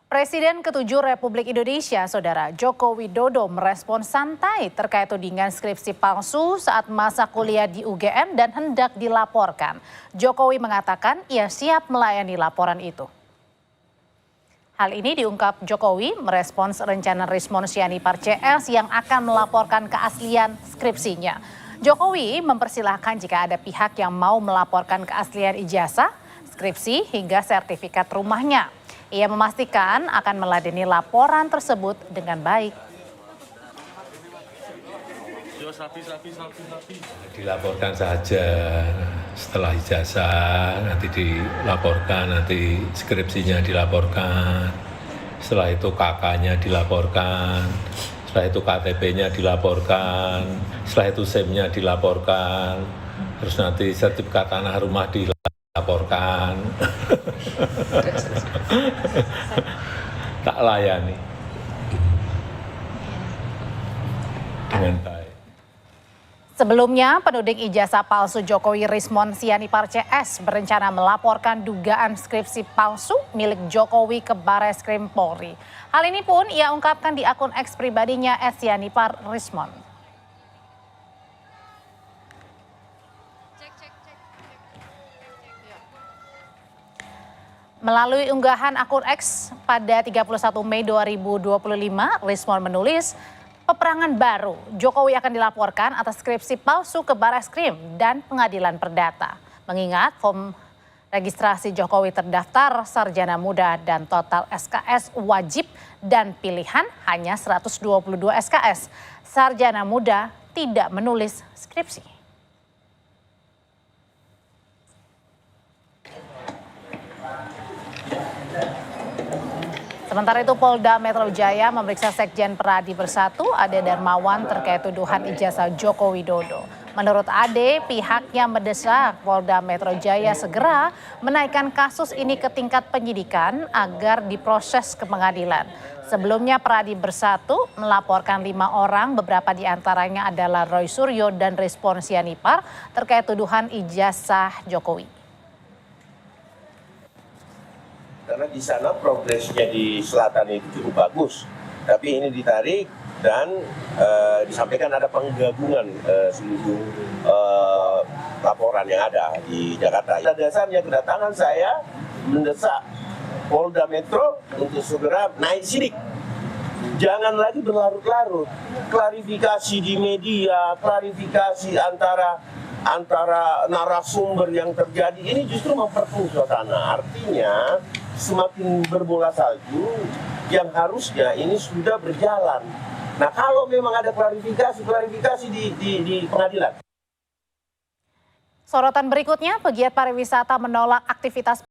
Presiden ke-7 Republik Indonesia, Saudara Joko Widodo merespon santai terkait tudingan skripsi palsu saat masa kuliah di UGM dan hendak dilaporkan. Jokowi mengatakan ia siap melayani laporan itu. Hal ini diungkap Jokowi merespons rencana Rismon Sianipar CS yang akan melaporkan keaslian skripsinya. Jokowi mempersilahkan jika ada pihak yang mau melaporkan keaslian ijazah, skripsi hingga sertifikat rumahnya. Ia memastikan akan meladeni laporan tersebut dengan baik. Dilaporkan saja, setelah ijazah nanti dilaporkan, nanti skripsinya dilaporkan, setelah itu KK-nya dilaporkan, setelah itu KTP-nya dilaporkan, setelah itu SIM-nya dilaporkan, terus nanti sertifikat tanah rumah dilaporkan. Tak layani dengan baik. Sebelumnya, penuding ijazah palsu Jokowi Rismon Sianipar CS berencana melaporkan dugaan skripsi palsu milik Jokowi ke Barreskrim Polri. Hal ini pun ia ungkapkan di akun X pribadinya @Sianipar Rismon. Melalui unggahan akun X pada 31 Mei 2025, Rismon menulis, peperangan baru, Jokowi akan dilaporkan atas skripsi palsu ke Barreskrim dan Pengadilan Perdata. Mengingat form registrasi Jokowi terdaftar sarjana muda dan total SKS wajib dan pilihan hanya 122 SKS. Sarjana muda tidak menulis skripsi. Sementara itu Polda Metro Jaya memeriksa Sekjen Peradi Bersatu Ade Darmawan terkait tuduhan ijazah Joko Widodo. Menurut Ade, pihaknya mendesak Polda Metro Jaya segera menaikkan kasus ini ke tingkat penyidikan agar diproses ke pengadilan. Sebelumnya Peradi Bersatu melaporkan 5 orang, beberapa diantaranya adalah Roy Suryo dan Rismon Sianipar terkait tuduhan ijazah Jokowi. Karena di sana progresnya di selatan itu cukup bagus, tapi ini ditarik dan disampaikan ada penggabungan seluruh laporan yang ada di Jakarta. Pada dasarnya kedatangan saya mendesak Polda Metro untuk segera naik sidik. Jangan lagi berlarut-larut. Klarifikasi di media, klarifikasi antara narasumber yang terjadi ini justru memperkeruh suasana. Artinya semakin berbola salju yang harusnya ini sudah berjalan. Nah, kalau memang ada klarifikasi di pengadilan. Sorotan berikutnya, pegiat pariwisata menolak aktivitas